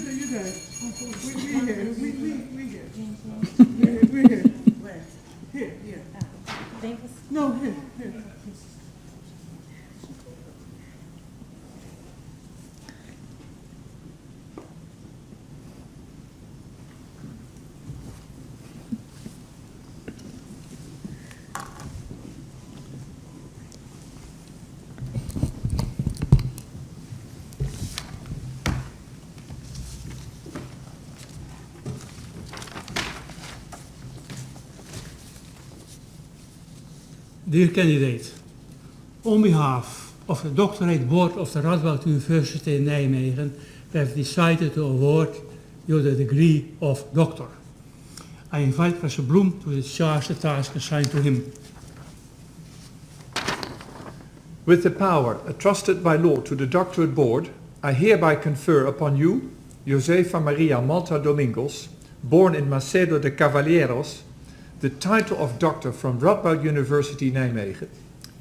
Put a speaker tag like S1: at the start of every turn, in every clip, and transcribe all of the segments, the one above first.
S1: You got it. We here. We're here.
S2: Where?
S1: Here, here.
S2: Davis?
S1: No, here.
S3: Dear candidate, on behalf of the doctorate board of the Radboud University in Nijmegen, we have decided to award you the degree of doctor. I invite Professor Bloem to discharge the task assigned to him.
S4: With the power entrusted by law to the doctorate board, I hereby confer upon you, Josefa Maria Malta Domingos, born in Macedo de Cavalieros, the title of doctor from Radboud University Nijmegen,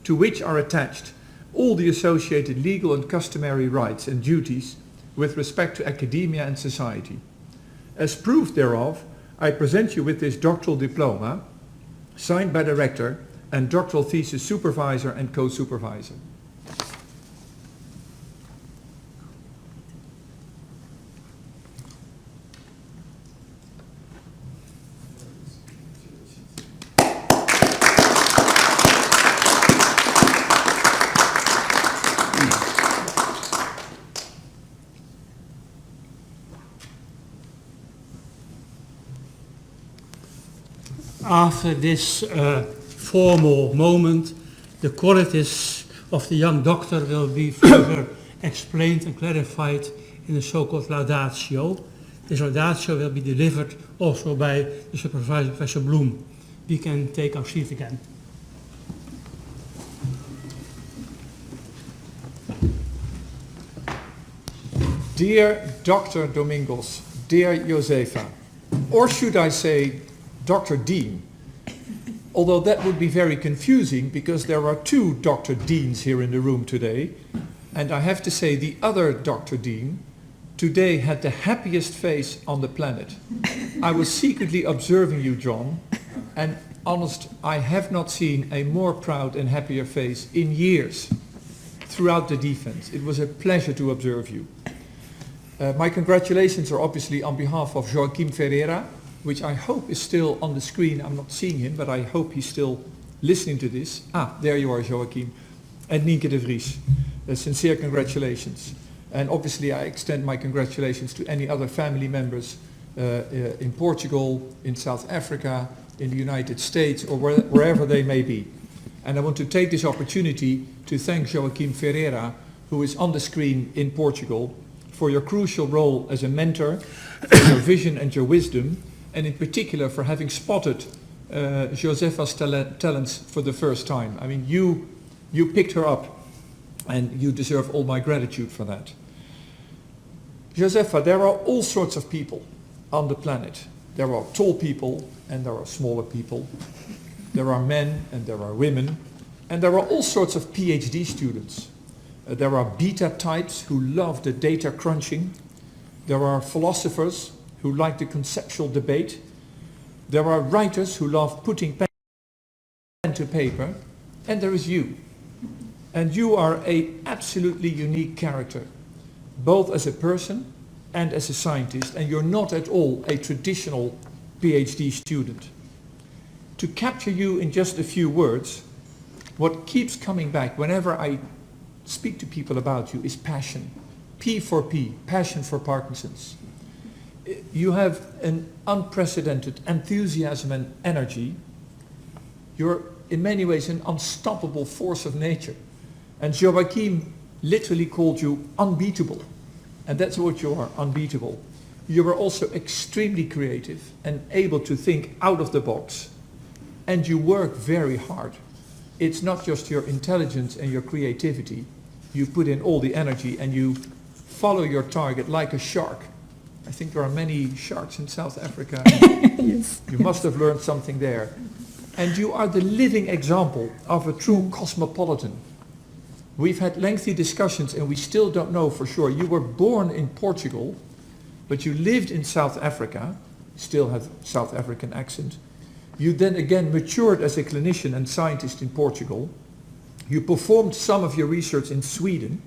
S4: to which are attached all the associated legal and customary rights and duties with respect to academia and society. As proof thereof, I present you with this doctoral diploma, signed by the rector and doctoral thesis supervisor and co-supervisor.
S3: After this formal moment, the qualities of the young doctor will be further explained and clarified in the so-called laudatio. This laudatio will be delivered also by the supervisor, Professor Bloem. We can take our seat again.
S4: Dear Dr. Domingos, dear Josefa, or should I say Dr. Dean, although that would be very confusing because there are two Dr. Deans here in the room today, and I have to say the other Dr. Dean today had the happiest face on the planet. I was secretly observing you, John, and honest, I have not seen a more proud and happier face in years throughout the defense. It was a pleasure to observe you. My congratulations are obviously on behalf of Joaquim Ferreira, which I hope is still on the screen. I'm not seeing him, but I hope he's still listening to this. Ah, there you are, Joaquim. And Nienke de Vries. Sincere congratulations. And obviously I extend my congratulations to any other family members in Portugal, in South Africa, in the United States, or wherever they may be. And I want to take this opportunity to thank Joaquim Ferreira, who is on the screen in Portugal, for your crucial role as a mentor, for your vision and your wisdom, and in particular for having spotted Josefa's talents for the first time. I mean, you picked her up, and you deserve all my gratitude for that. Josefa, there are all sorts of people on the planet. There are tall people and there are smaller people. There are men and there are women. And there are all sorts of PhD students. There are beta types who love the data crunching. There are philosophers who like the conceptual debate. There are writers who love putting pen to paper. And there is you. And you are an absolutely unique character, both as a person and as a scientist, and you're not at all a traditional PhD student. To capture you in just a few words, what keeps coming back whenever I speak to people about you is passion. P for P, passion for Parkinson's. You have an unprecedented enthusiasm and energy. You're in many ways an unstoppable force of nature. And Joaquim literally called you unbeatable. And that's what you are, unbeatable. You are also extremely creative and able to think out of the box. And you work very hard. It's not just your intelligence and your creativity. You put in all the energy and you follow your target like a shark. I think there are many sharks in South Africa.
S2: Yes.
S4: You must have learned something there. And you are the living example of a true cosmopolitan. We've had lengthy discussions and we still don't know for sure. You were born in Portugal, but you lived in South Africa, still have South African accent. You then again matured as a clinician and scientist in Portugal. You performed some of your research in Sweden.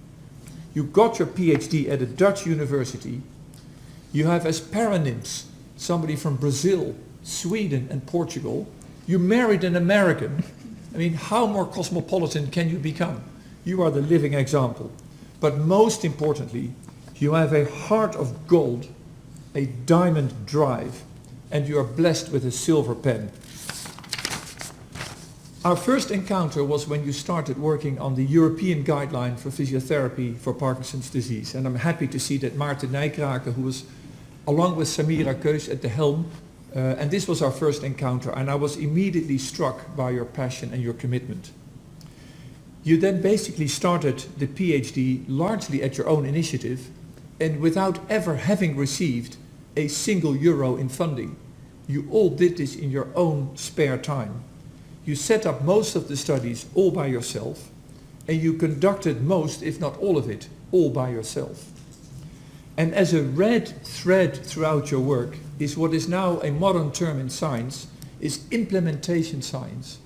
S4: You got your PhD at a Dutch university. You have as paronyms somebody from Brazil, Sweden and Portugal. You married an American. I mean, how more cosmopolitan can you become? You are the living example. But most importantly, you have a heart of gold, a diamond drive, and you are blessed with a silver pen. Our first encounter was when you started working on the European guideline for physiotherapy for Parkinson's disease. And I'm happy to see that Maarten Nijkrake, who was along with Samira Keus at the helm, and this was our first encounter, and I was immediately struck by your passion and your commitment. You then basically started the PhD largely at your own initiative and without ever having received a single euro in funding. You all did this in your own spare time. You set up most of the studies all by yourself, and you conducted most, if not all of it, all by yourself. And as a red thread throughout your work is what is now a modern term in science, is implementation science.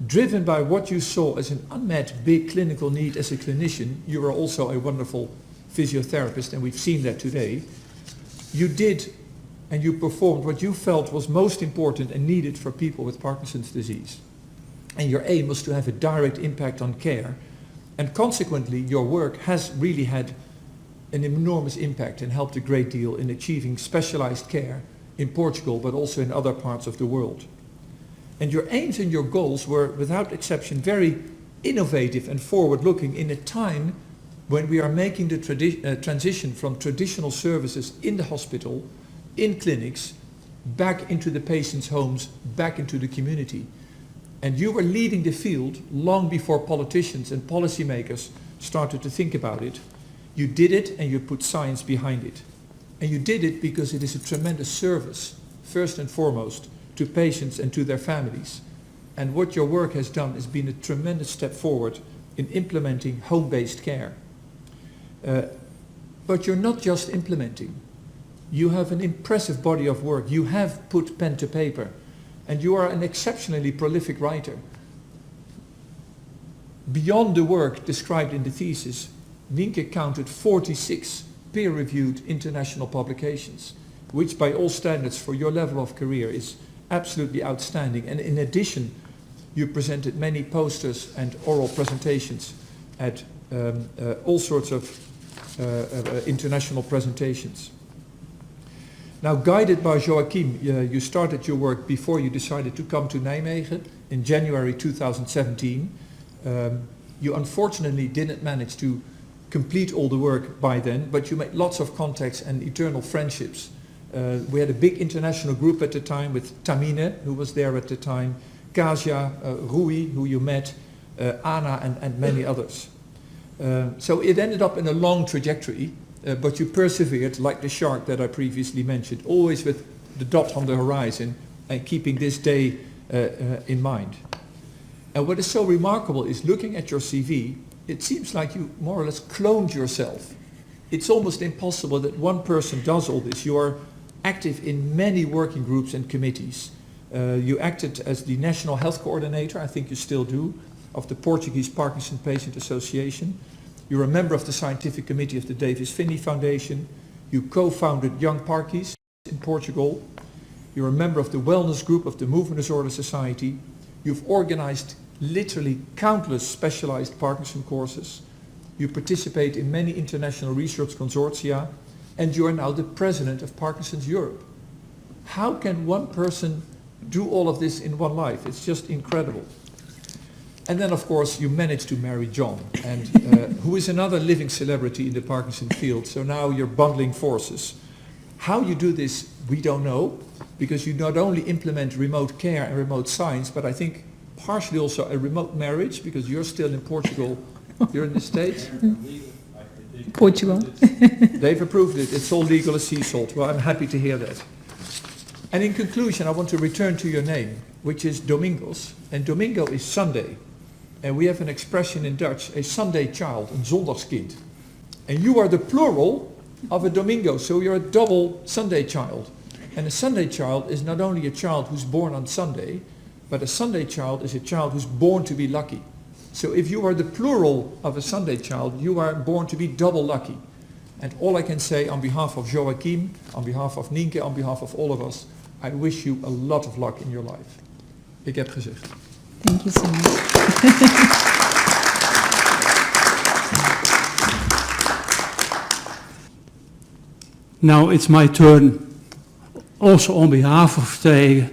S4: Driven by what you saw as an unmet big clinical need as a clinician, you are also a wonderful physiotherapist, and we've seen that today. You did and you performed what you felt was most important and needed for people with Parkinson's disease. And your aim was to have a direct impact on care, and consequently your work has really had an enormous impact and helped a great deal in achieving specialized care in Portugal but also in other parts of the world. And your aims and your goals were without exception very innovative and forward-looking in a time when we are making the transition from traditional services in the hospital, in clinics, back into the patient's homes, back into the community. And you were leading the field long before politicians and policymakers started to think about it. You did it and you put science behind it. And you did it because it is a tremendous service, first and foremost, to patients and to their families. And what your work has done has been a tremendous step forward in implementing home-based care. But you're not just implementing. You have an impressive body of work. You have put pen to paper. And you are an exceptionally prolific writer. Beyond the work described in the thesis, Nienke counted 46 peer-reviewed international publications, which by all standards for your level of career is absolutely outstanding. And in addition, you presented many posters and oral presentations at all sorts of international presentations. Now, guided by Joachim, you started your work before you decided to come to Nijmegen in January 2017. You unfortunately didn't manage to complete all the work by then, but you made lots of contacts and eternal friendships. We had a big international group at the time with Tamine, who was there at the time, Kasia, Rui, who you met, Anna, and many others. So it ended up in a long trajectory, but you persevered like the shark that I previously mentioned, always with the dot on the horizon and keeping this day in mind. And what is so remarkable is looking at your CV, it seems like you more or less cloned yourself. It's almost impossible that one person does all this. You are active in many working groups and committees. You acted as the National Health Coordinator, I think you still do, of the Portuguese Parkinson Patient Association. You're a member of the Scientific Committee of the Davis Finney Foundation. You co-founded Young Parkies in Portugal. You're a member of the Wellness Group of the Movement Disorder Society. You've organized literally countless specialized Parkinson courses. You participate in many international research consortia, and you are now the president of Parkinson's Europe. How can one person do all of this in one life? It's just incredible. And then, of course, you managed to marry John, and who is another living celebrity in the Parkinson field. So now you're bundling forces. How you do this, we don't know, because you not only implement remote care and remote science, but I think partially also a remote marriage, because you're still in Portugal, you're in the States.
S2: Portugal.
S4: They've approved it. It's all legal as sea salt. Well, I'm happy to hear that. And in conclusion, I want to return to your name, which is Domingos. And Domingo is Sunday. And we have an expression in Dutch, a Sunday child, een zondagskind. And you are the plural of a Domingo, so you're a double Sunday child. And a Sunday child is not only a child who's born on Sunday, but a Sunday child is a child who's born to be lucky. So if you are the plural of a Sunday child, you are born to be double lucky. And all I can say on behalf of Joachim, on behalf of Nienke, on behalf of all of us, I wish you a lot of luck in your life. Ik heb gezegd.
S2: Thank you so much.
S3: Now it's my turn, also on behalf of the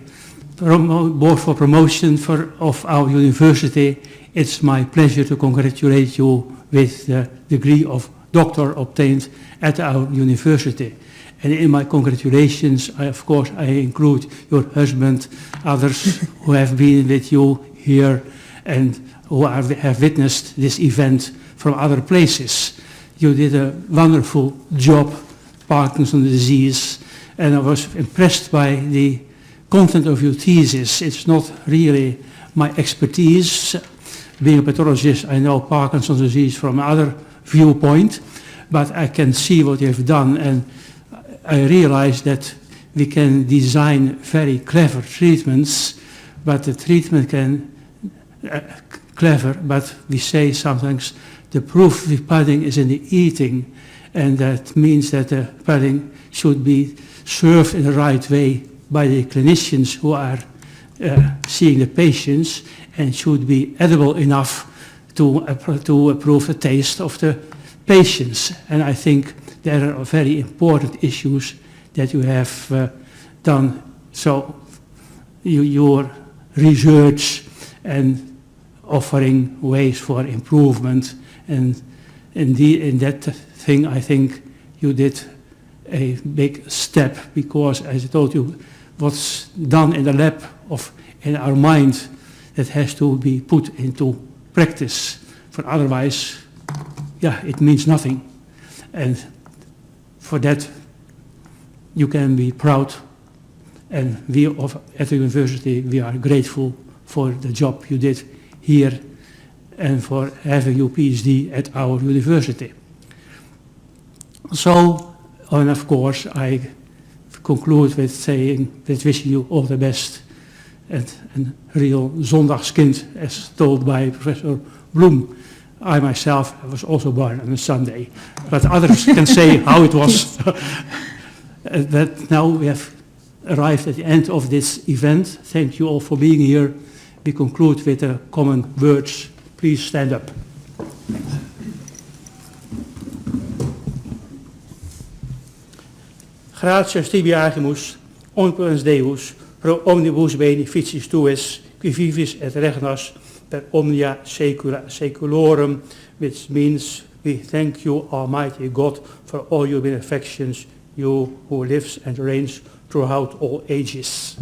S3: Board for Promotion of our university. It's my pleasure to congratulate you with the degree of doctor obtained at our university. And in my congratulations, of course, I include your husband, others who have been with you here and who have witnessed this event from other places. You did a wonderful job, Parkinson disease, and I was impressed by the content of your thesis. It's not really my expertise. Being a pathologist, I know Parkinson's disease from another viewpoint, but I can see what you have done, and I realize that we can design very clever treatments, but the treatment can clever, but we say sometimes the proof of the pudding is in the eating, and that means that the pudding should be served in the right way by the clinicians who are seeing the patients, and should be edible enough to approve the taste of the patients. And I think there are very important issues that you have done. So your research and offering ways for improvement, and in that thing I think you did a big step, because as I told you, what's done in the lab in our mind, that has to be put into practice, for otherwise, yeah, it means nothing. And for that, you can be proud, and we at the university, we are grateful for the job you did here and for having your PhD at our university. So, and of course, I conclude with saying that wishing you all the best, and a real zondagskind, as told by Professor Bloem. I myself was also born on a Sunday, but others can say how it was. But now we have arrived at the end of this event. Thank you all for being here. We conclude with the common words. Please stand up. Gratias tibi agimus, onquens Deus, pro omnibus beneficiis tuis, qui vivis et regnas per omnia saecula saeculorum, which means we thank you, Almighty God, for all your benefactions, you who lives and reigns throughout all ages.